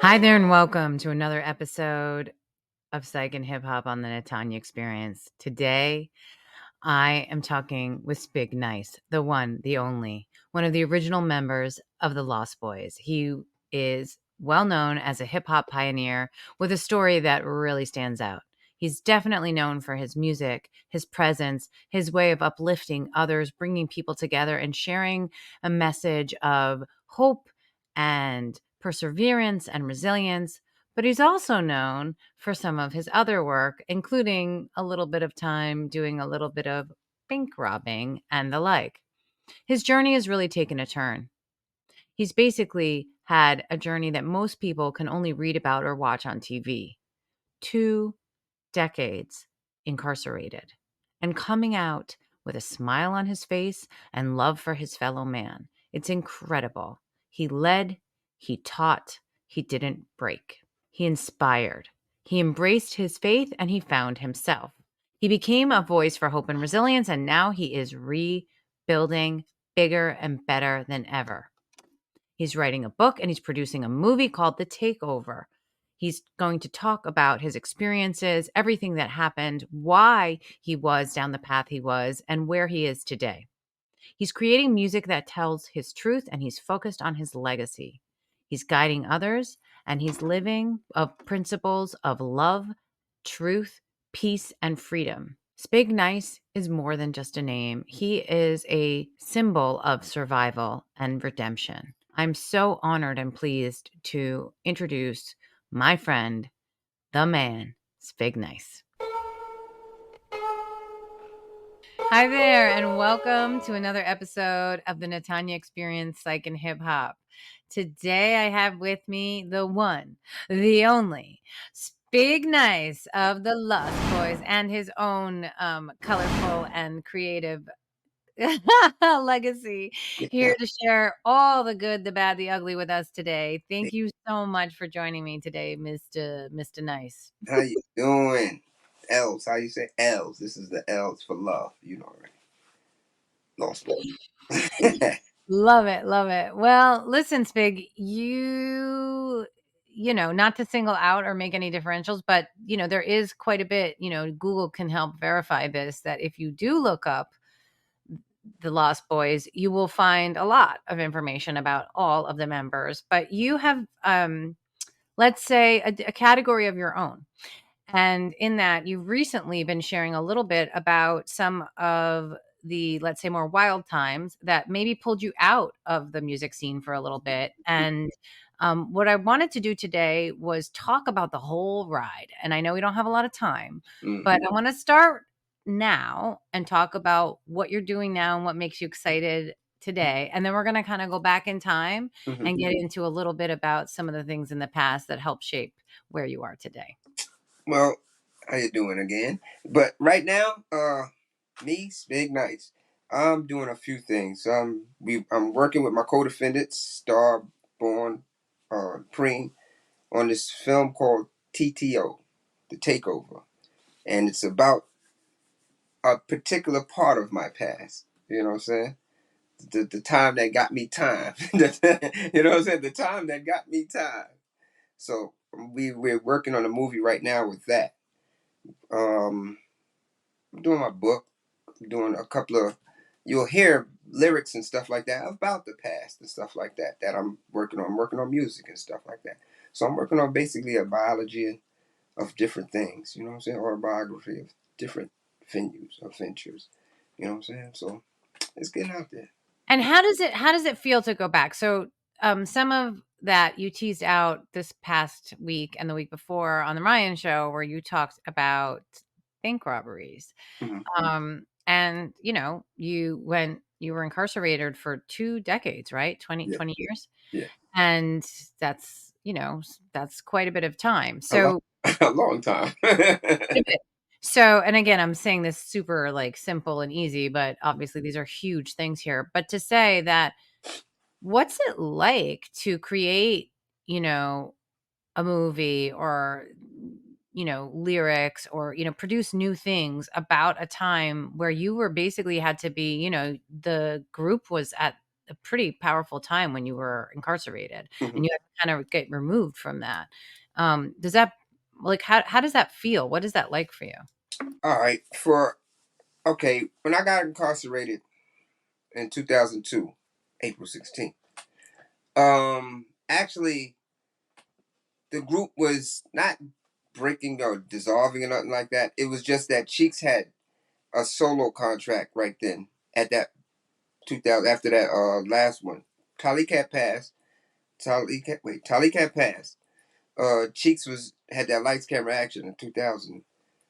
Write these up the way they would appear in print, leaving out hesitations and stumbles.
Hi there, and welcome to another episode of Psych and Hip Hop on the Natanya Experience. Today, I am talking with Spigg Nice, the one, the only, one of the original members of the Lost Boyz. He is well known as a hip hop pioneer with a story that really stands out. He's definitely known for his music, his presence, his way of uplifting others, bringing people together, and sharing a message of hope and perseverance and resilience. But he's also known for some of his other work, including a little bit of time doing a little bit of bank robbing and the like. His journey has really taken a turn. He's basically had a journey that most people can only read about or watch on TV. 2 decades incarcerated and coming out with a smile on his face and love for his fellow man. It's incredible. He led, he taught, he didn't break. He inspired. He embraced his faith and he found himself. He became a voice for hope and resilience, and now he is rebuilding bigger and better than ever. He's writing a book and he's producing a movie called The Takeover. He's going to talk about his experiences, everything that happened, why he was down the path he was, and where he is today. He's creating music that tells his truth and he's focused on his legacy. He's guiding others and he's living of principles of love, truth, peace, and freedom. Spigg Nice is more than just a name. He is a symbol of survival and redemption. I'm so honored and pleased to introduce my friend, the man, Spigg Nice. Hi there, and welcome to another episode of the Natanya Experience Psych and Hip Hop. Today I have with me the one, the only, Spigg Nice of the Lost Boyz and his own colorful and creative legacy, here to share all the good, the bad, the ugly with us today. Thank you so much for joining me today, Mr. Nice. How you doing? L's. How you say L's? This is the L's for love. You know, right? Lost Boyz. Love it, love it. Well, listen, Spig, you know, not to single out or make any differentials, but there is quite a bit, Google can help verify this, that if you do look up the Lost Boyz, you will find a lot of information about all of the members. But you have let's say a category of your own. And in that, you've recently been sharing a little bit about some of the, let's say, more wild times that maybe pulled you out of the music scene for a little bit. And what I wanted to do today was talk about the whole ride. And I know we don't have a lot of time, but I want to start now and talk about what you're doing now and what makes you excited today. And then we're going to kind of go back in time and get into a little bit about some of the things in the past that helped shape where you are today. Well, how you doing again? But right now, me, Spig Nice. I'm doing a few things. I'm working with my co-defendant, Starborn, Preem, on this film called TTO, The Takeover, and it's about a particular part of my past. You know what I'm saying? The time that got me time. You know what I'm saying? The time that got me time. So we're working on a movie right now with that. I'm doing my book. I'm doing a couple of. You'll hear lyrics and stuff like that about the past and stuff like that that I'm working on. I'm working on music and stuff like that. So I'm working on basically a biology of different things. You know what I'm saying? Or a biography of different venues or ventures. You know what I'm saying? So it's getting out there. And how does it feel to go back? So some of that you teased out this past week and the week before on the Ryan show, where you talked about bank robberies. Mm-hmm. And you were incarcerated for 2 decades, right? 20, Yeah, 20 years. yeah, And that's quite a bit of time. a long, So a long time. So, and again, I'm saying this super like simple and easy, but obviously these are huge things here. But to say that, what's it like to create, a movie or, lyrics or, produce new things about a time where you were basically had to be, the group was at a pretty powerful time when you were incarcerated Mhm. and you had to kind of get removed from that. Does that like how does that feel? What is that like for you? All right. For okay, when I got incarcerated in 2002, April 16th. Actually, the group was not breaking or dissolving or nothing like that. It was just that Cheeks had a solo contract right then at that 2000 after that last one. Talik had passed. Talik had passed. Cheeks was had that lights camera action in 2000.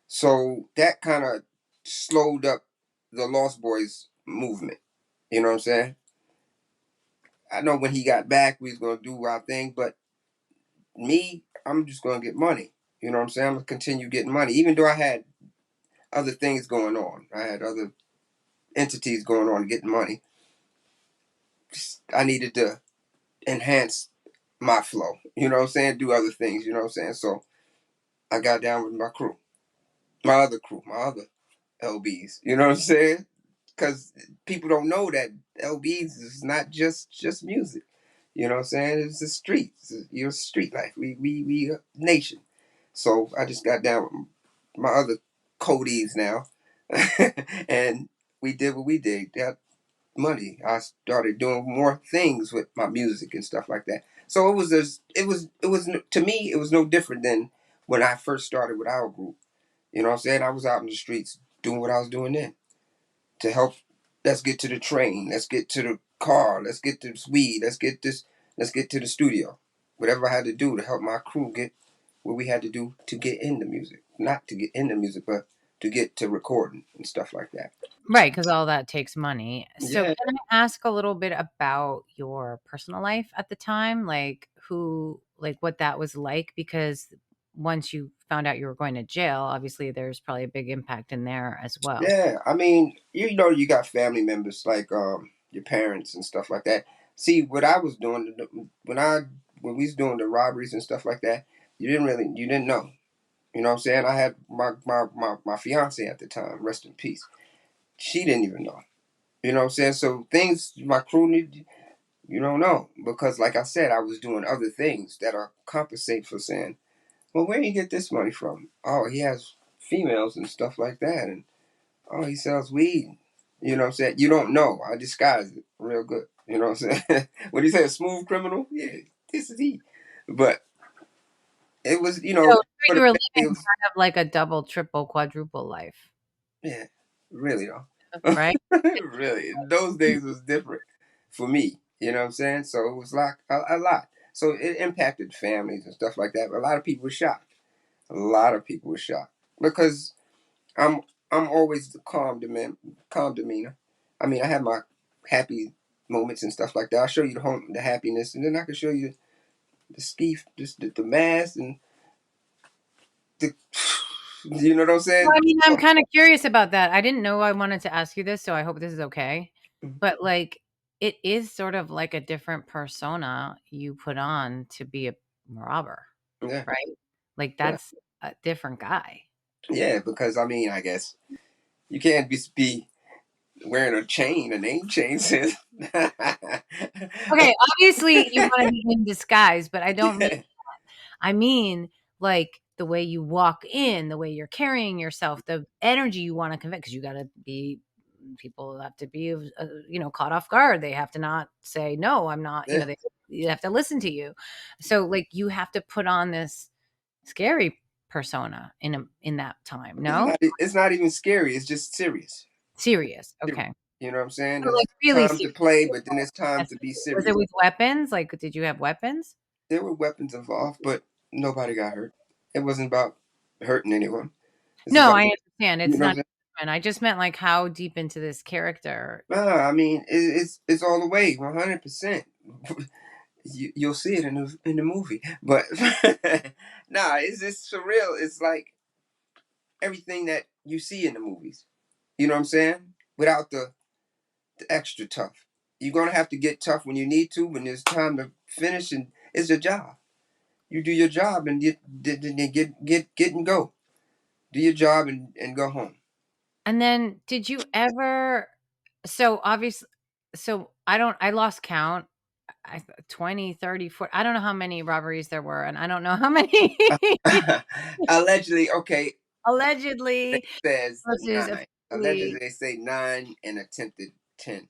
So that kind of slowed up the Lost Boyz movement. You know what I'm saying? I know when he got back, we was gonna do our thing, but me, I'm just gonna get money. You know what I'm saying? I'm gonna continue getting money, even though I had other things going on. I had other entities going on getting money. I needed to enhance my flow. You know what I'm saying? Do other things. You know what I'm saying? So I got down with my crew, my other LBs. You know what I'm saying? Because people don't know that LBs is not just music. You know what I'm saying? It's the streets. You're street life. We a nation. So I just got down with my other Codies now, and we did what we did. Got money. I started doing more things with my music and stuff like that. So it was to me it was no different than when I first started with our group. You know what I'm saying? I was out in the streets doing what I was doing then to help. Let's get to the train. Let's get to the car. Let's get to this weed. Let's get this. Let's get to the studio. Whatever I had to do to help my crew get what we had to do to get into music. Not to get into music, but to get to recording and stuff like that. Right, because all that takes money. So Yeah, can I ask a little bit about your personal life at the time? Like what that was like? Because once you found out you were going to jail, obviously there's probably a big impact in there as well. yeah. I mean, you know, you got family members like your parents and stuff like that. See, what I was doing when we was doing the robberies and stuff like that, you didn't know. You know what I'm saying? I had my fiance at the time, rest in peace. She didn't even know. You know what I'm saying? So things my crew need you don't know. Because like I said, I was doing other things that are compensate for saying, well, where do you get this money from? Oh, he has females and stuff like that, and oh, he sells weed. You know what I'm saying? You don't know. I disguised it real good. You know what I'm saying? When you say a smooth criminal, yeah, this is he. But it was, So for you the were living family, it was, kind of like a double, triple, quadruple life, yeah, really though. right? Really, those days was different for me. You know what I'm saying? So it was like a lot. So it impacted families and stuff like that. But a lot of people were shocked. A lot of people were shocked because I'm I'm always the calm demeanor. I mean, I have my happy moments and stuff like that. I'll show you the happiness, and then I can show you the ski, just the mask, and the you know what I'm Well, saying? I mean, I'm kinda curious about that. I didn't know I wanted to ask you this, so I hope this is okay. Mhm. But, like, it is sort of like a different persona you put on to be a robber, Yeah, right? Like, yeah, that's a different guy. yeah. Because I mean, I guess you can't be wearing a chain, a name chain says. Okay, obviously, you wanna be in disguise, but I don't mean Yeah, I mean, like, the way you walk in, the way you're carrying yourself, the energy you wanna convey, because you gotta be people have to be, caught off guard. They have to not say, "No, I'm not," yeah. you have to listen to you. So, like, you have to put on this scary persona in that time, no? It's not even scary. It's just serious. Serious, Serious. okay. You know what I'm saying? So, like, It's really time to serious. play, but then it's time Yes. to be Was it serious. with weapons? Like, did you have weapons? There were weapons involved, but nobody got hurt. It wasn't about hurting anyone. It's No, about I understand. you It's know what I'm not saying? even I just meant, like, how deep into this character. Nah, I mean it's all the way, 100%. You'll see it in the movie, but nah, it's just surreal. It's like everything that you see in the movies. You know what I'm saying? Without the extra tough. You're gonna have to get tough when you need to. When there's time to finish, and it's a job. You do your job and get and go. Do your job and go home. And then did you ever so obviously. So I lost count. 20, 30, 40. I don't know how many robberies there were, and I don't know how many Allegedly, okay, it allegedly says versus 9. Allegedly, officially. they say 9 and attempted 10.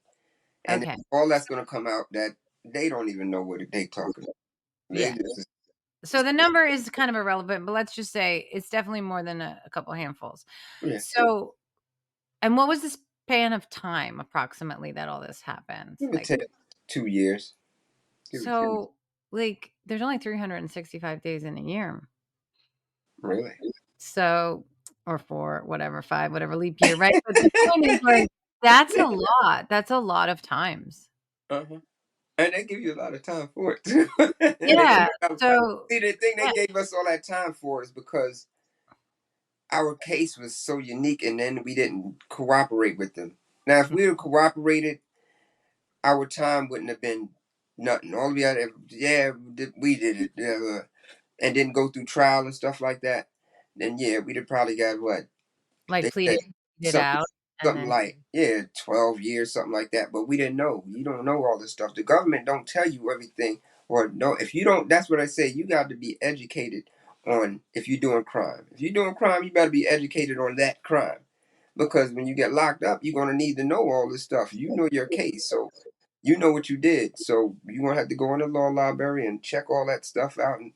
And Okay. all that's going to come out that they don't even know what they talking about. They Yeah. just, So the number is kind of irrelevant, but let's just say it's definitely more than a couple handfuls. yeah, So, and what was the span of time approximately that all this happened? give or Like, take 2 years. Give or take. so, like, there's only 365 days in a year. Really? So, or 4, whatever, 5, whatever leap year, right? But the point is, like, that's a lot. That's a lot of times. Uh-huh. And they give you a lot of time for it too. Yeah. So, See, the thing they yeah, gave us all that time for is because our case was so unique, and then we didn't cooperate with them. Now, if we had cooperated, our time wouldn't have been nothing. All we had, yeah, we did it, yeah, and didn't go through trial and stuff like that. Then yeah, we'd have probably got what like, they said, pleaded it something out, and something then like, yeah, 12 years, something like that. But we didn't know. You don't know all this stuff. The government don't tell you everything, or no. If you don't, that's what I say. You got to be educated on if you're doing crime. If you're doing crime, you better be educated on that crime, because when you get locked up, you're gonna need to know all this stuff. You know your case, so you know what you did. So you're gonna have to go in the law library and check all that stuff out. And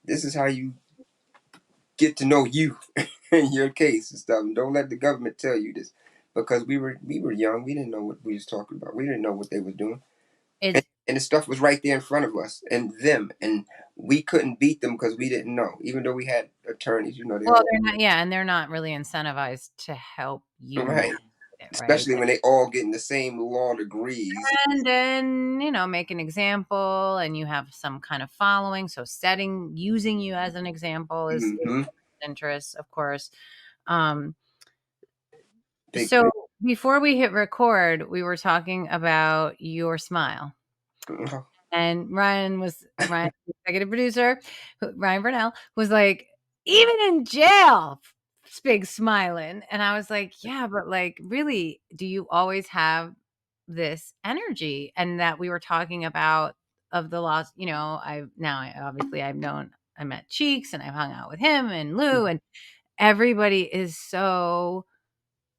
this is how you get to know you and your case and stuff. And don't let the government tell you this, because we were young. We didn't know what we was talking about. We didn't know what they were doing, it's and the stuff was right there in front of us and them, and we couldn't beat them because we didn't know. Even though we had attorneys, they well, all they're not, yeah, and they're not really incentivized to help you right. navigate it, right? Especially when they all getting the same law degrees. And then, make an example and you have some kind of following. So using you as an example is Mm-hmm. interest, of course. Um, Big so thing. before we hit record, we were talking about your smile. And Ryan, the executive producer, Ryan Burnell, was like, even in jail, Spig's smiling. And I was like, yeah, but like, really, do you always have this energy? And that we were talking about of the lost, I met Cheeks and I've hung out with him and Lou, and everybody is so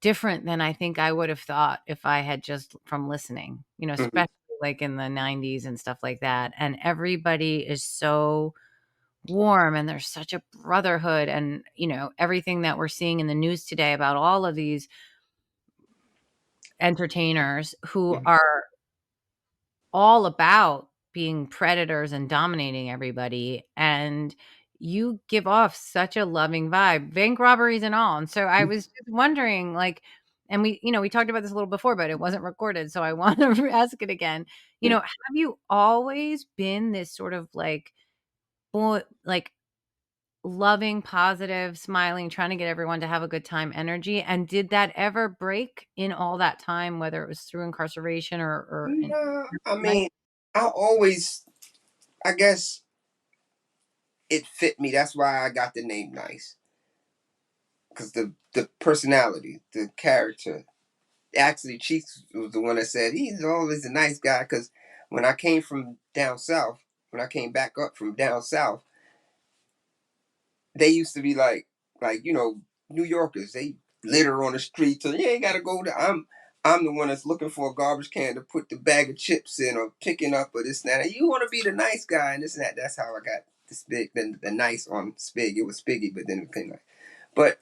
different than I think I would have thought if I had just from listening, Mm-hmm. especially like in the 90s and stuff like that. And everybody is so warm and there's such a brotherhood and, everything that we're seeing in the news today about all of these entertainers who Mm-hmm. are all about being predators and dominating everybody, and you give off such a loving vibe, bank robberies and all. And so I was just wondering, like, and we talked about this a little before, but it wasn't recorded, so I want to ask it again. Yeah. Have you always been this sort of like boy, like loving, positive, smiling, trying to get everyone to have a good time energy? And did that ever break in all that time, whether it was through incarceration or in No, I life? mean, I guess it fit me. That's why I got the name Nice, because the personality, the character. Actually, Cheeks was the one that said he's always a nice guy. Because when I came from down south, when I came back up from down south, they used to be like New Yorkers. They litter on the street, so you ain't gotta go to. I'm the one that's looking for a garbage can to put the bag of chips in, or picking up, or this and that. And you want to be the nice guy and this and that. That's how I got the Spig, the nice on Spig. It was Spiggy, but then it became nice. But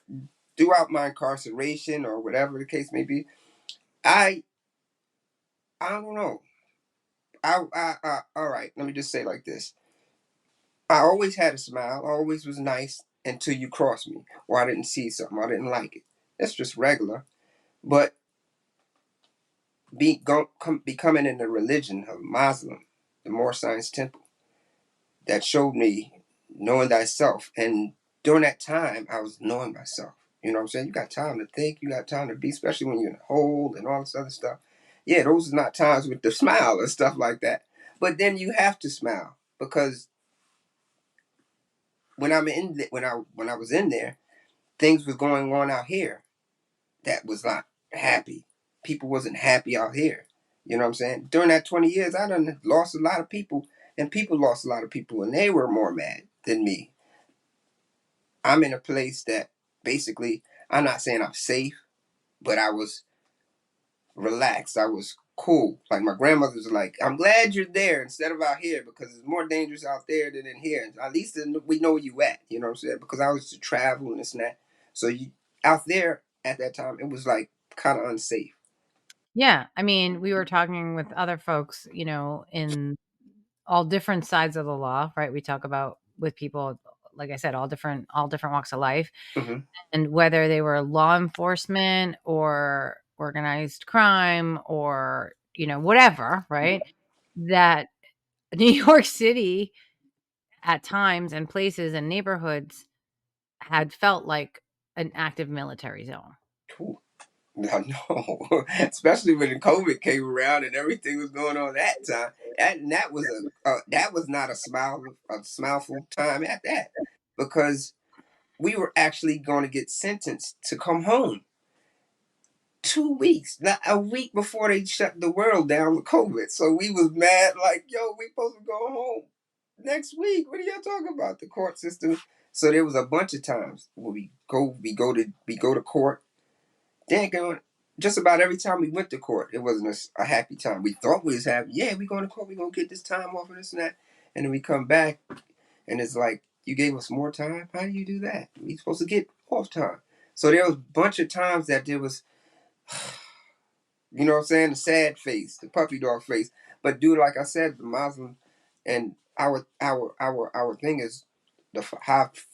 throughout my incarceration or whatever the case may be, I I don't know. All right. Let me just say like this. I always had a smile. I always was nice until you crossed me, or I didn't see something. I didn't like it. That's just regular. But becoming in the religion of Muslim, the More Science Temple, that showed me knowing thyself. And during that time, I was knowing myself. You know what I'm saying? You got time to think. You got time to be, especially when you're in a hole and all this other stuff. Yeah, those are not times with the smile and stuff like that. But then you have to smile, because when I was in there, things was going on out here that was not happy. People wasn't happy out here. You know what I'm saying? During that 20 years, I done lost a lot of people, and people lost a lot of people, and they were more mad than me. I'm in a place that basically, I'm not saying I'm safe, but I was relaxed. I was cool. Like my grandmother was like, "I'm glad you're there instead of out here because it's more dangerous out there than in here. At least we know where you at." You know what I'm saying? Because I was to travel and this and that. So you out there at that time, it was like kind of unsafe. Yeah, I mean, we were talking with other folks, in all different sides of the law, right? We talk about with people, like I said, all different walks of life, Hmm. and whether they were law enforcement or organized crime or, whatever, right? That New York City at times and places and neighborhoods had felt like an active military zone. Cool. I know, especially when the COVID came around and everything was going on that time. That was that was not a smileful time at that, because we were actually going to get sentenced to come home 2 weeks, not a week before they shut the world down with COVID. So we was mad, like, yo, we supposed to go home next week. What are y'all talking about? The court system. So there was a bunch of times where we go to court. Then going, just about every time we went to court, it wasn't a happy time. We thought we was happy. Yeah, we going to court. We gonna get this time off and this and that. And then we come back, and it's like, you gave us more time. How do you do that? We supposed to get off time. So there was a bunch of times that there was, you know what I'm saying, the sad face, the puppy dog face. But dude, like I said, the Muslim and our thing is the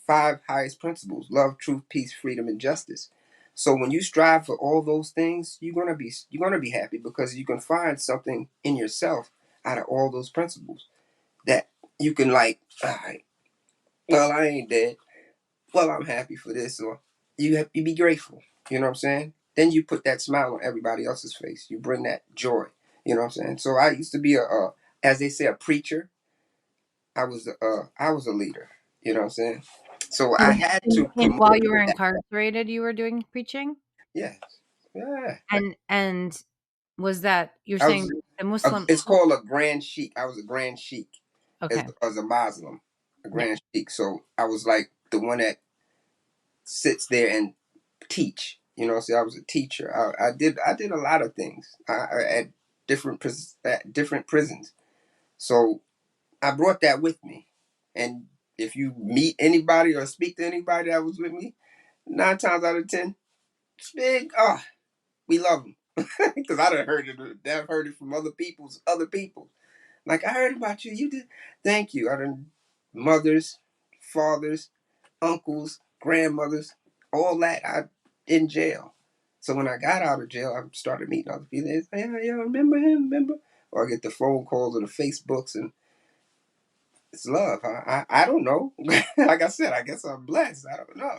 five highest principles: love, truth, peace, freedom, and justice. So when you strive for all those things, you're gonna be happy because you can find something in yourself out of all those principles that you can, like, all right, well, I ain't dead. Well, I'm happy for this, or you be grateful. You know what I'm saying? Then you put that smile on everybody else's face. You bring that joy. You know what I'm saying? So I used to be as they say, a preacher. I was a leader. You know what I'm saying? So I And had to while promote you were that. incarcerated, you were doing preaching? Yes, yeah. And was that you're I saying was. the Muslim. It's called a grand sheik. I was a grand sheik Okay. as a Muslim, a Yeah. grand sheik. So I was like the one that sits there and teach. You know, see, I was a teacher. I did a lot of things at different prisons. So I brought that with me. And if you meet anybody or speak to anybody that was with me, 9 times out of 10, Spig, we love them, because I done heard it. I've heard it from other people. Like, I heard about you. You did. Thank you. I done mothers, fathers, uncles, grandmothers, all that. I in jail. So when I got out of jail, I started meeting other people. They say, "Yeah, yeah, remember him? Remember?" Or I get the phone calls or the Facebooks, and it's love. I don't know. Like I said, I guess I'm blessed. I don't know.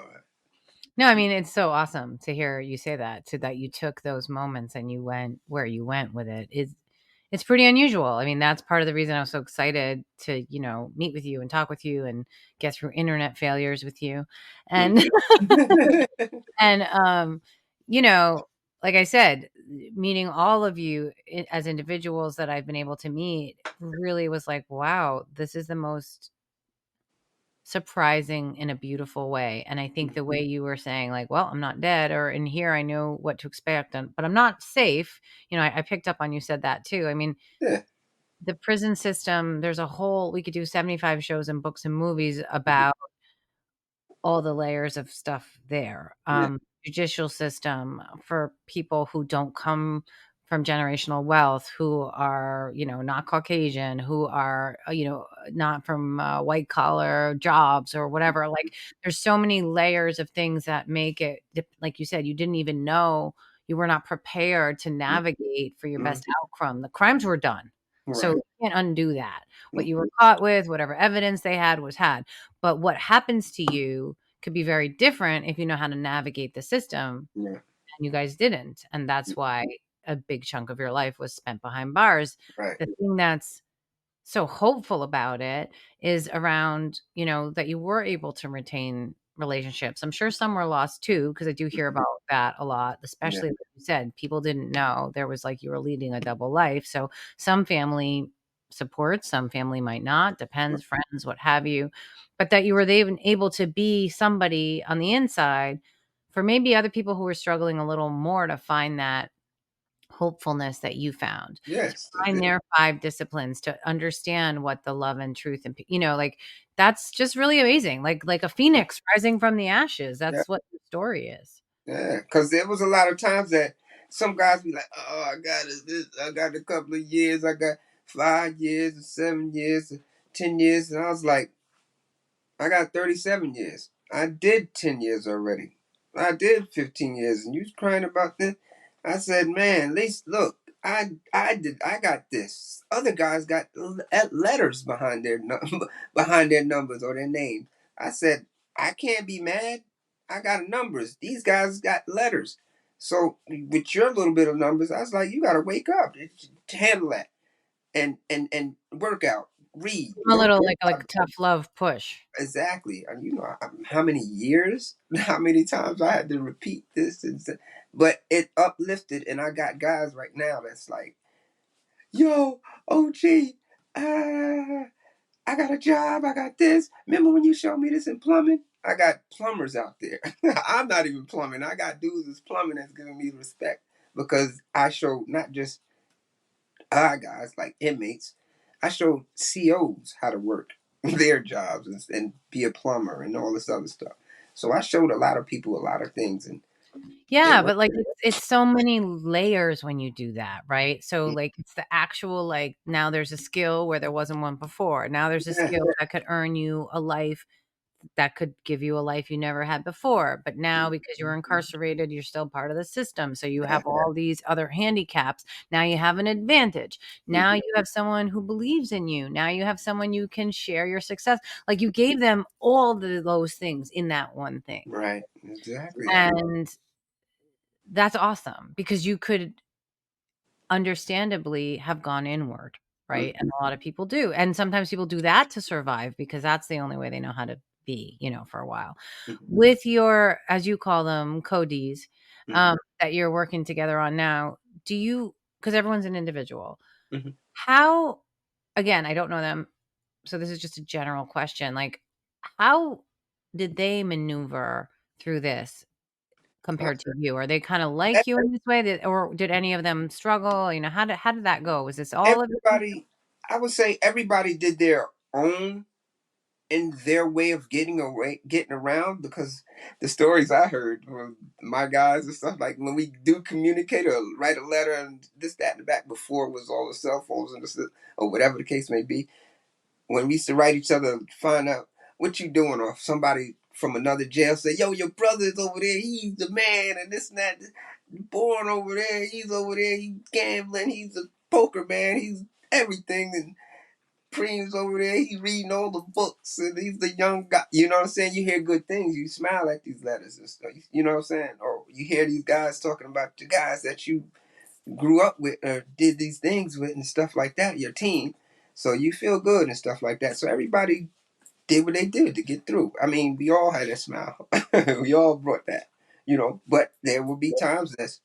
No, I mean, it's so awesome to hear you say that, to that you took those moments and you went where you went with it. It's pretty unusual. I mean, that's part of the reason I was so excited to, meet with you and talk with you and get through internet failures with you. And and you know, like I said, meeting all of you as individuals that I've been able to meet really was like, wow, this is the most surprising in a beautiful way. And I think the way you were saying, like, well, I'm not dead, or in here I know what to expect, but I'm not safe. I picked up on you said that too. I mean, Yeah. the prison system, there's a whole, we could do 75 shows and books and movies Mhm. about all the layers of stuff there. Yeah. Judicial system for people who don't come from generational wealth, who are, not Caucasian, who are, not from white collar jobs or whatever. Like, there's so many layers of things that make it, like you said, you didn't even know, you were not prepared to navigate for your Mm-hmm. best outcome. The crimes were done. So Right. you can't undo that. What Mm. you were caught with, whatever evidence they had was had. But what happens to you could be very different if you know how to navigate the system, Right. and you guys didn't. And that's why a big chunk of your life was spent behind bars. Right. The thing that's so hopeful about it is around, that you were able to retain relationships. I'm sure some were lost too, because I do hear about that a lot, Yeah. especially like you said, people didn't know there was like you were leading a double life. So some family supports, some family might not, depends, friends, what have you. But that you were even able to be somebody on the inside for maybe other people who were struggling a little more to find that hopefulness that you found, to Yes. find their 5 disciplines, to understand what the love and truth and like, that's just really amazing, like a phoenix rising from the ashes, Yeah. that's what the story is. Yeah. Because there was a lot of times that some guys be like, "Oh, I got this. I got a couple of years. I got 5 years, or 7 years, or 10 years," and I was like, I got 37 years. I did 10 years already. I did 15 years, and you was crying about this. I said, man, at least look, I got this. Other guys got letters behind their behind their numbers or their names. I said, I can't be mad. I got numbers. These guys got letters. So with your little bit of numbers, I was like, you got to wake up, handle that, and work out, read, A go to little work. like tough love push. Exactly. And how many years, how many times I had to repeat this, but it uplifted, and I got guys right now that's like, yo, OG, ah, I got a job, I got this. Remember when you showed me this in plumbing? I got plumbers out there. I'm not even plumbing. I got dudes that's plumbing that's giving me respect because I showed not just guys like inmates. I showed COs how to work their jobs and be a plumber and all this other stuff. So I showed a lot of people a lot of things, and it Yeah, worked. but, like, it's so many layers when you do that, right? So, Mm, like, it's the actual, like, now there's a skill where there wasn't one before. Now there's a yeah, skill that could earn you a life that could give you a life you never had before. But now, because you're incarcerated, you're still part of the system. So you have yeah, all these other handicaps. Now you have an advantage. Now mhm, you have someone who believes in you. Now you have someone you can share your success. Like you gave them all those things in that one thing. right, exactly. And that's awesome because you could understandably have gone inward, Mm, right? And a lot of people do. And sometimes people do that to survive because that's the only way they know how to be, for a while. mhm, With your, as you call them, codies, mhm, that you're working together on now, do you, because everyone's an individual, mhm. how, again, I don't know them. So this is just a general question. Like, how did they maneuver through this compared to you? Are they kinda E- like you in this way that or did any of them struggle? How did that go? Was this all of it? Everybody, I would say everybody did their own in their way of getting around, because the stories I heard from my guys and stuff, like when we do communicate or write a letter and this, that, and the back, before it was all the cell phones and this, or whatever the case may be, when we used to write each other, find out what you doing, or somebody from another jail say, yo, your brother is over there, he's the man, and this and that, born over there, he's over there, he's gambling, he's a poker man, he's everything, and Preem's over there, he's reading all the books, and he's the young guy. You know what I'm saying? You hear good things, you smile at these letters and stuff. You know what I'm saying? Or you hear these guys talking about the guys that you grew up with or did these things with and stuff like that, your team. So you feel good and stuff like that. So everybody did what they did to get through. I mean, we all had a smile. We all brought that, but there will be times that's,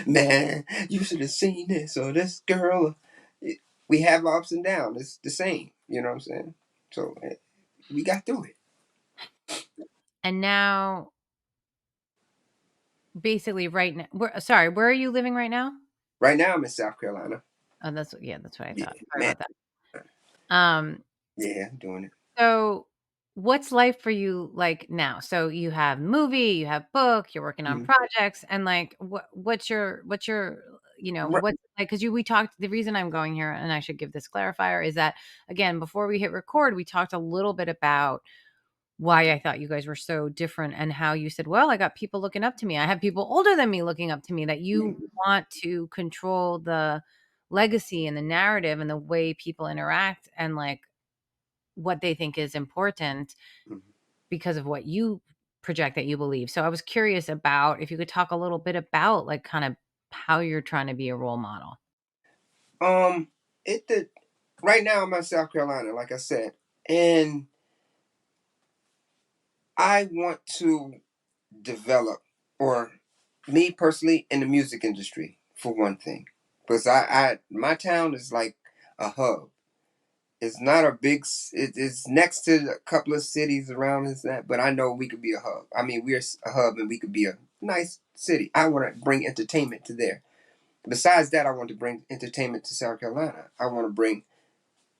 man, you should have seen this or this girl. We have ups and downs. It's the same. You know what I'm saying? So we got through it. And now, basically right now where are you living right now? Right now, I'm in South Carolina. Oh, that's what I Yeah, thought. Sorry man. about that. Um, Yeah, I'm doing it. so what's life for you like now? So you have movie, you have book, you're working on Mhm. projects, and like what's your Right. what's like because you we talked the reason I'm going here, and I should give this clarifier, is that again, before we hit record, we talked a little bit about why I thought you guys were so different and how you said, well, I got people looking up to me. I have people older than me looking up to me, that you Mhm. want to control the legacy and the narrative and the way people interact and like what they think is important Mhm. because of what you project that you believe. So I was curious about if you could talk a little bit about like kind of how you're trying to be a role model. Um, it did. Right now, I'm in South Carolina, like I said, and I want to develop, or me personally, in the music industry for one thing, because my town is like a hub. It's not a big. It's next to a couple of cities around this that, but I know we could be a hub. I mean, we're a hub, and we could be a nice city. I want to bring entertainment to there. Besides that, I want to bring entertainment to South Carolina. I want to bring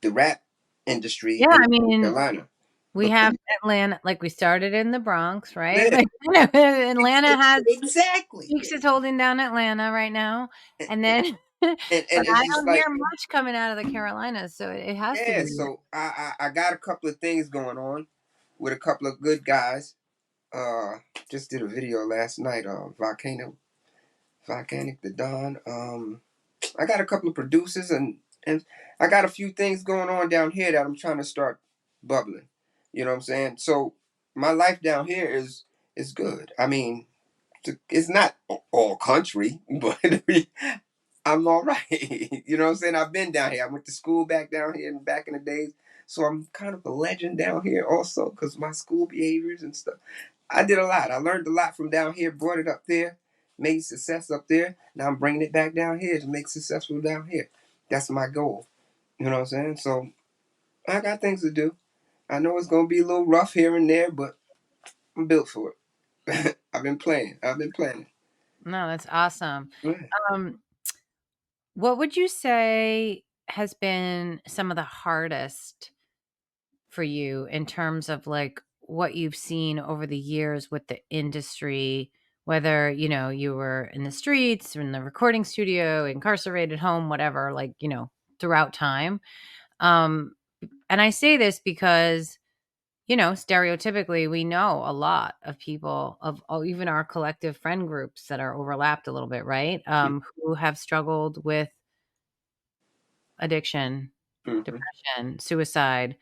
the rap industry Yeah, in I South mean, Carolina. we Because have Atlanta, like we started in the Bronx, right? yeah, Like, Atlanta has exactly. Cheeks is holding down Atlanta right now, and then And but it's I just don't hear like, much coming out of the Carolinas, so it has to yeah. be. So I got a couple of things going on with a couple of good guys. Uh, just did a video last night. Volcanic the Don. I got a couple of producers, and I got a few things going on down here that I'm trying to start bubbling. You know what I'm saying? So my life down here is good. I mean, it's not all country, but I'm all right. You know what I'm saying? I've been down here. I went to school back down here and back in the days. So I'm kind of a legend down here also because my school behaviors and stuff. I did a lot. I learned a lot from down here, brought it up there, made success up there. Now I'm bringing it back down here to make successful down here. That's my goal. You know what I'm saying? So I got things to do. I know it's going to be a little rough here and there, but I'm built for it. I've been playing. I've been planning. No, that's awesome. Yeah. Um, what would you say has been some of the hardest for you in terms of, like, what you've seen over the years with the industry, whether, you were in the streets or in the recording studio, incarcerated home, whatever, like, throughout time? Um, and I say this because, stereotypically, we know a lot of people of even our collective friend groups that are overlapped a little bit, right? Who have struggled with addiction, Mm-hmm. depression, suicide,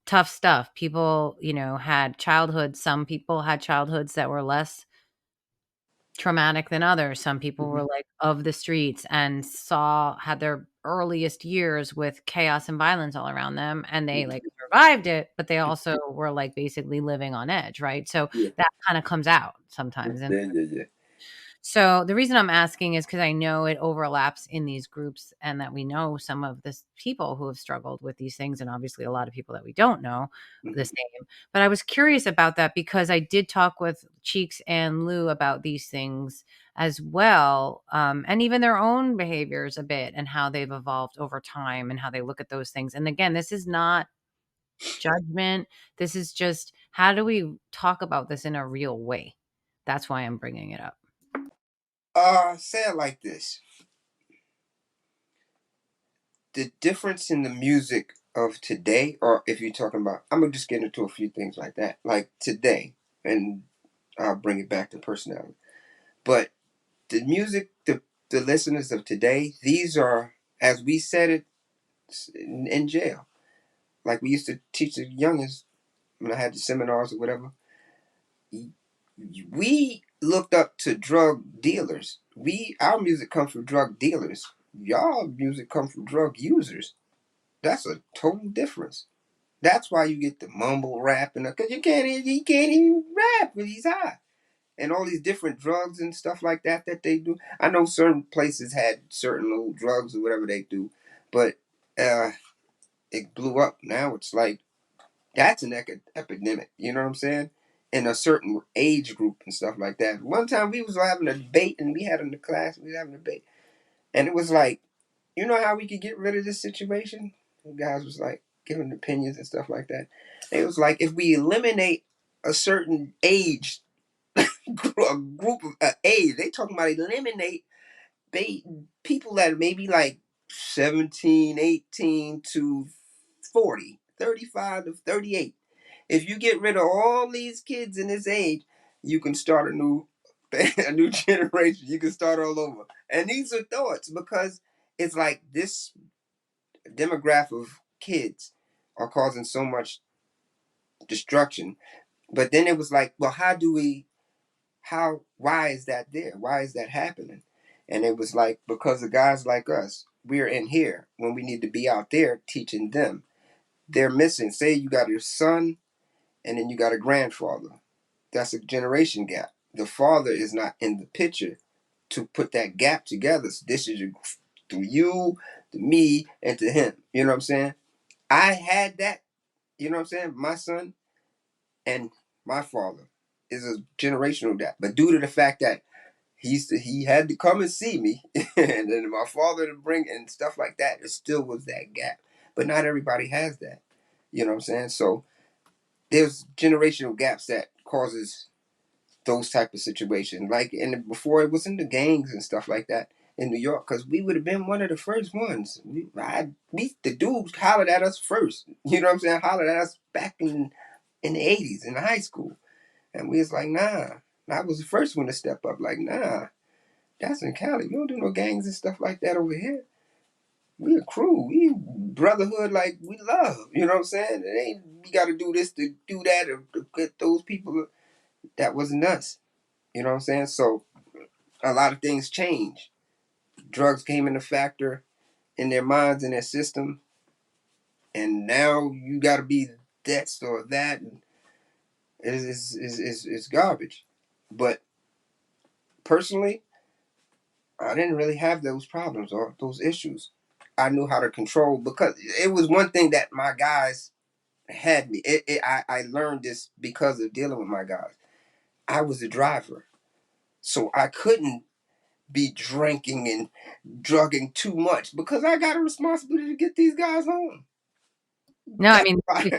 tough stuff. People, had childhoods. Some people had childhoods that were less traumatic than others. Some people Mm-hmm. were like of the streets and had their earliest years with chaos and violence all around them, and they like survived it, but they also were like basically living on edge, right? So Yeah. that kind of comes out Yeah. sometimes. And Yeah. Yeah. so the reason I'm asking is because I know it overlaps in these groups, and that we know some of the people who have struggled with these things, and obviously a lot of people that we don't know the Mm-hmm. same. But I was curious about that because I did talk with Cheeks and Lou about these things as well, and even their own behaviors a bit, and how they've evolved over time, and how they look at those things. And again, this is not judgment. This is just, how do we talk about this in a real way? That's why I'm bringing it up. Say it like this: the difference in the music of today, or if you're talking about, I'm gonna just get into a few things like that, like today, and I'll bring it back to personality. But the music, the listeners of today, these are, as we said it in jail, like we used to teach the youngest when I had the seminars or whatever. We looked up to drug dealers. Our music comes from drug dealers. Y'all music comes from drug users. That's a total difference. That's why you get the mumble rap and because you can't even rap when he's high, and all these different drugs and stuff like that that they do. I know certain places had certain little drugs or whatever they do, but uh, it blew up. Now it's like that's an epidemic. You know what I'm saying? In a certain age group and stuff like that. One time we was having a debate, and we had in the class, we was having a debate, and it was like, you know how we could get rid of this situation? The guys was like giving opinions and stuff like that. It was like if we eliminate a certain age, a group of age, they talking about eliminate they people that maybe like 17, 18 to 40, 35 to 38. If you get rid of all these kids in this age, you can start a new a new generation. You can start all over. And these are thoughts because it's like this demographic of kids are causing so much destruction. But then it was like, well, why is that there? Why is that happening? And it was like, because of guys like us, we're in here when we need to be out there teaching them. They're missing. Say you got a son and then you got a grandfather. That's a generation gap. The father is not in the picture to put that gap together. So this is through you, to me, and to him. You know what I'm saying? I had that. You know what I'm saying? My son and my father is a generational gap. But due to the fact that he had to come and see me, and then my father to bring and stuff like that, it still was that gap. But not everybody has that. You know what I'm saying? So there's generational gaps that causes those type of situations. Like and before it was in the gangs and stuff like that in New York, because we would have been one of the first ones. The dudes hollered at us first. You know what I'm saying? Hollered at us back in the '80s in high school, and we was like, nah. I was the first one to step up. Like, nah, that's in Cali. We don't do no gangs and stuff like that over here. We a crew. We brotherhood like we love. You know what I'm saying? It ain't we got to do this to do that or to get those people. That wasn't us. You know what I'm saying? So a lot of things changed. Drugs came into factor in their minds and their system, and now you got to be this or that. And it's garbage. But personally, I didn't really have those problems or those issues. I knew how to control because it was one thing that my guys had me. I learned this because of dealing with my guys. I was a driver, so I couldn't be drinking and drugging too much because I got a responsibility to get these guys home. No, I That's mean, why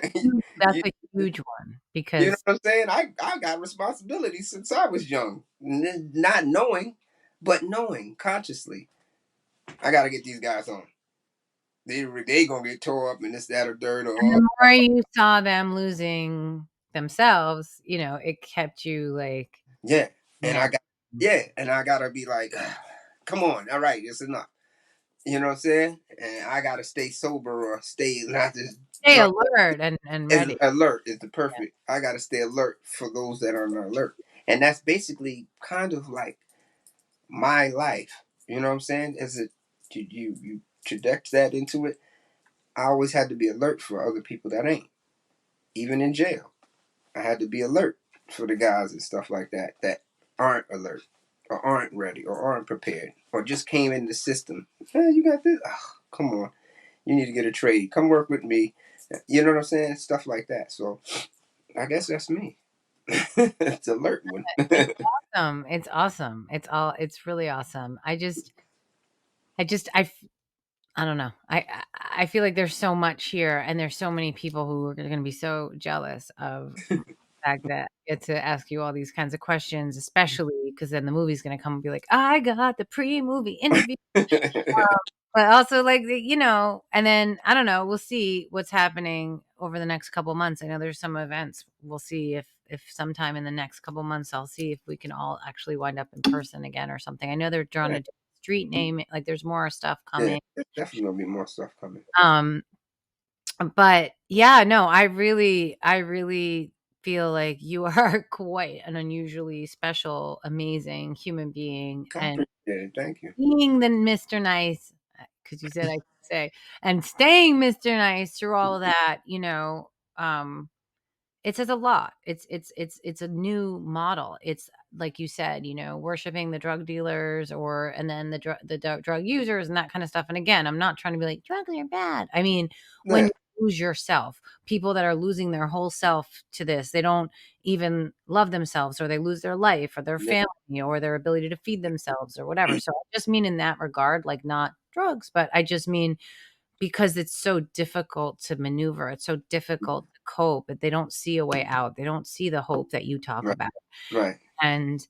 that's you, a huge one you know because what I'm saying. I got responsibility since I was young, not knowing, but knowing consciously. I got to get these guys home. They gonna get tore up and this that or dirt or and all. the more you saw them losing themselves, it kept you like, Yeah, and man. I gotta be like, come on, all right, it's enough. You know what I'm saying? And I gotta stay sober or stay not just Stay drunk. alert and Is ready. alert is the Yeah. perfect. I gotta stay alert for those that are not alert, and that's basically kind of like my life. You know what I'm saying? As it you traject that into it. I always had to be alert for other people that ain't. Even in jail, I had to be alert for the guys and stuff like that that aren't alert or aren't ready or aren't prepared or just came in the system. Hey, you got this? Oh, come on, you need to get a trade. Come work with me. You know what I'm saying? Stuff like that. So I guess that's me. It's alert one. It's awesome. It's awesome. It's really awesome. I just, I don't know. I feel like there's so much here, and there's so many people who are going to be so jealous of the fact that I get to ask you all these kinds of questions, especially because then the movie's going to come and be like, I got the pre-movie interview. But also, like, and then I don't know. We'll see what's happening over the next couple months. I know there's some events. We'll see if sometime in the next couple months, I'll see if we can all actually wind up in person again or something. I know they're trying Yeah, to do street name. Like, there's more stuff yeah, coming. there's definitely gonna be more stuff coming. Um, but yeah, no, I really feel like you are quite an unusually special, amazing human being, I and appreciate it. Thank you. being the Mr. Nice, because you said I could say, and staying Mr. Nice through all of that, um, it says a lot. It's a new model. It's like you said, worshiping the drug dealers and then the drug users and that kind of stuff. And again, I'm not trying to be like drugs are bad. I mean, when Yeah, you lose yourself, people that are losing their whole self to this, they don't even love themselves, or they lose their life or their yeah, family or their ability to feed themselves or whatever. So I just mean in that regard, like not drugs, but I just mean because it's so difficult to maneuver, it's so difficult to cope, but they don't see a way out. They don't see the hope that you talk right, about. right. And,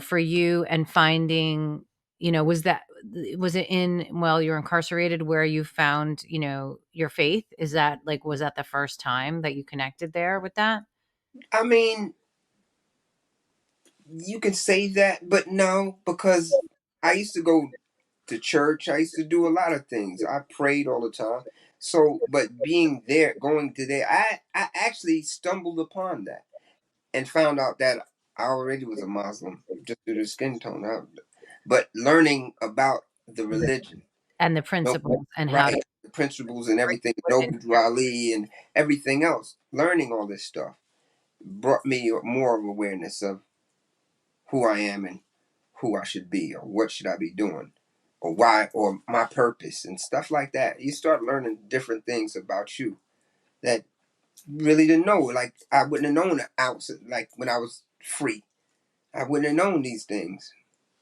for you and finding, was it while you're incarcerated where you found, your faith? Is that like, was that the first time that you connected there with that? I mean, you can say that, but no, because I used to go to church. I used to do a lot of things. I prayed all the time. So, but being there, going to there, I actually stumbled upon that and found out that I already was a Muslim just through the skin tone. But learning about the religion, And the no, principles and how to right, the principles and everything, put it Noble into your Ali and everything else, learning all this stuff. brought me more of awareness of who I am and who I should be, or what should I be doing, or why, or my purpose and stuff like that. You start learning different things about you that you really didn't know. Like I wouldn't have known it outside, like when I was free. I wouldn't have known these things.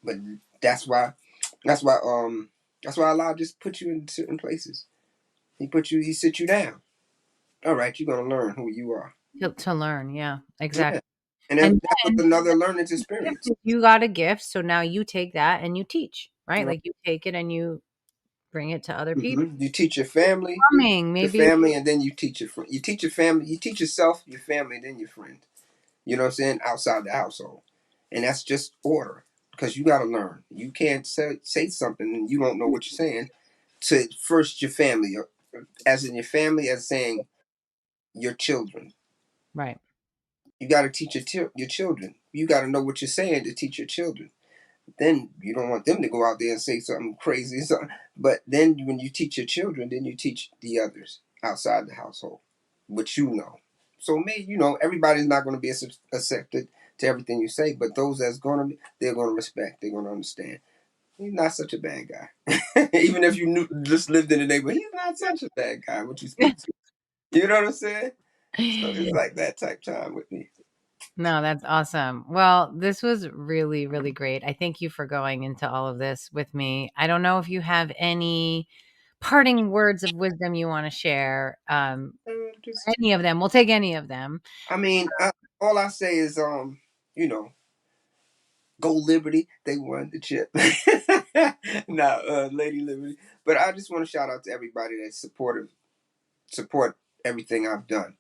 But that's why that's why that's why Allah just put you in certain places. He sit you down. All right, you're gonna learn who you are. To learn, yeah, Yeah. exactly. And And that was then another learning experience. you got a gift, so now you take that and you teach, right? Right. Like, you take it and you bring it to other people. You teach your Maybe family, and then you teach your friend. You teach your family, you teach yourself, your family, and then your friend. You know what I'm saying? Outside the household, and that's just order because you got to learn. You can't say something and you don't know what you're saying to first your family, or as in your family, as saying your children. right. You got to teach your children. You got to know what you're saying to teach your children. Then you don't want them to go out there and say something crazy. But then when you teach your children, then you teach the others outside the household, what you know. So maybe everybody's not going to be accepted to everything you say, but those that's going to be, they're going to respect. They're going to understand. He's not such a bad guy. Even if you just lived in the neighborhood, he's not such a bad guy. What you speak to, you know what I'm saying? So it's like that type time with me. No, that's awesome. Well, this was really, really great. I thank you for going into all of this with me. I don't know if you have any parting words of wisdom you want to share. Just Any of them. We'll take any of them. I mean, all I say is, go Liberty. They won the chip. Nah, Lady Liberty. But I just want to shout out to everybody that's support everything I've done,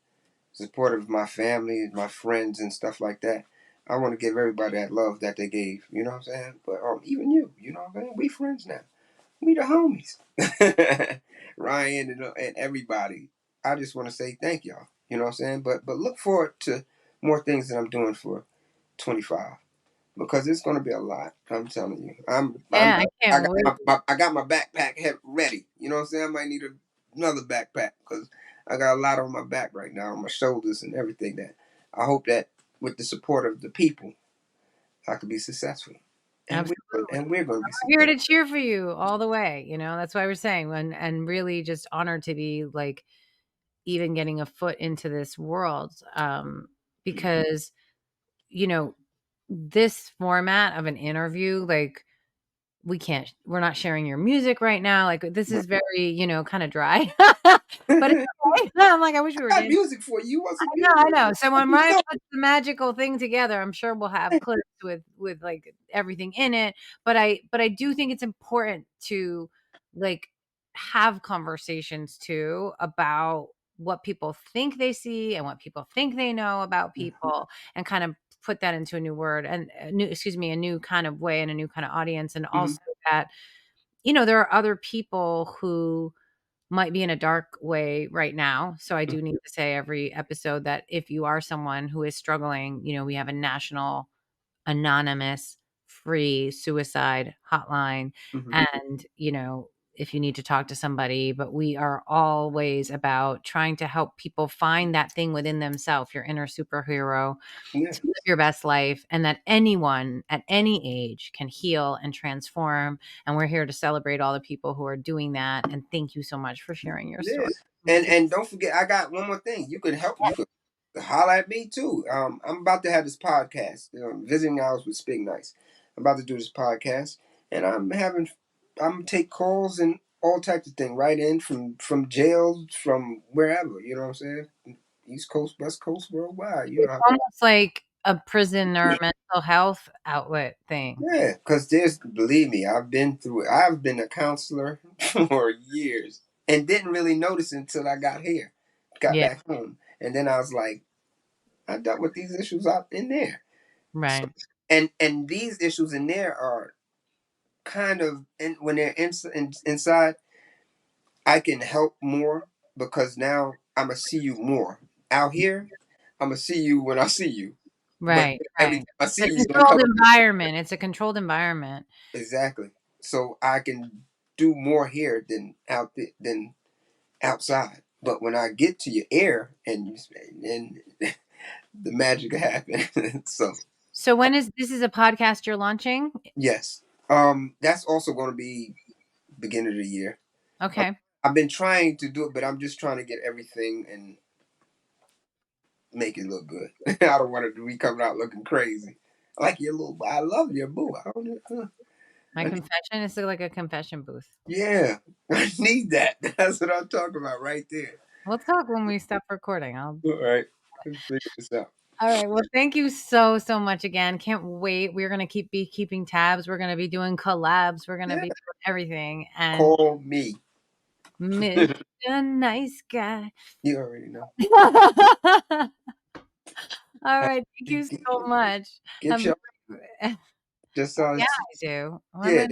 supportive of my family, my friends, and stuff like that. I want to give everybody that love that they gave. You know what I'm saying? But even you, you know what I'm saying? We friends now. We the homies. Ryan and everybody. I just want to say thank y'all. You know what I'm saying? But look forward to more things that I'm doing for 25, because it's going to be a lot. I'm telling you. Yeah, I I can't got wait. I got my backpack ready. You know what I'm saying? I might need another backpack because I got a lot on my back right now, on my shoulders and everything. That I hope that with the support of the people, I could be successful, and Absolutely. we're going to be We're here successful. to cheer for you all the way. That's why we're saying, and really just honored to be like even getting a foot into this world. Because, you know, this format of an interview, like, we're not sharing your music right now. Like, this is very, kind of dry. But it's okay. I'm like, I wish we were I got dancing. music for you. You want some I music? know. So I'll when do Ryan something. puts the magical thing together, I'm sure we'll have clips with like everything in it. But I do think it's important to like have conversations too about what people think they see and what people think they know about people, and kind of put that into a new word and a new kind of way and a new kind of audience. And Mm-hmm. also that, there are other people who might be in a dark way right now. So I do need to say every episode that if you are someone who is struggling, we have a national anonymous free suicide hotline. Mm-hmm. And, if you need to talk to somebody, but we are always about trying to help people find that thing within themselves, your inner superhero, Yeah. to live your best life, and that anyone at any age can heal and transform. And we're here to celebrate all the people who are doing that. And thank you so much for sharing your Yeah. story. And don't forget, I got one more thing. You could help. You could holler at me too. I'm about to have this podcast. Visiting hours with Spigg Nice. I'm about to do this podcast, and I'm gonna take calls and all types of things right in from jail, from wherever. You know what I'm saying? East Coast, West Coast, worldwide. You It's know. almost like a prison or mental health outlet thing. Yeah, because believe me, I've been through it. I've been a counselor for years and didn't really notice until I got Yeah, back home. And then I was like, I dealt with these issues out in there. So, right. and these issues in there are kind of, when they're inside, I can help more because now I'm going to see you more. Out here, I'm going to see you when I see you. But Right, every right. time I see It's you, a you're going to controlled come. environment. It's a controlled environment. Exactly. So I can do more here than outside. But when I get to your ear and the magic happen. So So when is this is a podcast you're launching? yes, that's also going to be beginning of the year. Uh, Okay. I've been trying to do it, but I'm just trying to get everything and make it look good. I don't want it to be coming out looking crazy. Like your little, I love your boo. I don't. My confession is like a confession booth. Yeah, I need that. That's what I'm talking about right there. We'll talk when we stop recording. I'll All right, let's figure this out. All right. Well, thank you so, so much again. Can't wait. We're gonna be keeping tabs. We're gonna be doing collabs. We're gonna Yeah, be doing everything. And call me. Mr. Nice Guy. You already know. All right. Thank you so much. Get Um, your just yeah, I do. yeah.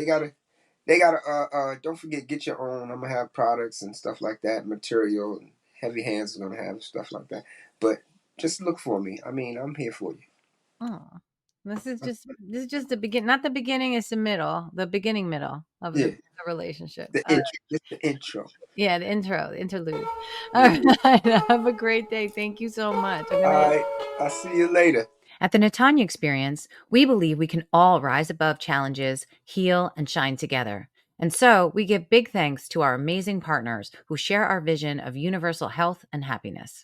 They gotta don't forget, get your own. I'm gonna have products and stuff like that, material and heavy hands are gonna have stuff like that. But just look for me. I mean, I'm here for you. Oh, this is just the begin. Not the beginning. It's the middle. The beginning, middle of the Yeah, relationship. the All right. intro. Just the intro. Yeah, the intro, the interlude. All Yeah. right. Have a great day. Thank you so much. I'm All gonna right. I'll see you later. At the Natanya Experience, we believe we can all rise above challenges, heal, and shine together. And so we give big thanks to our amazing partners who share our vision of universal health and happiness.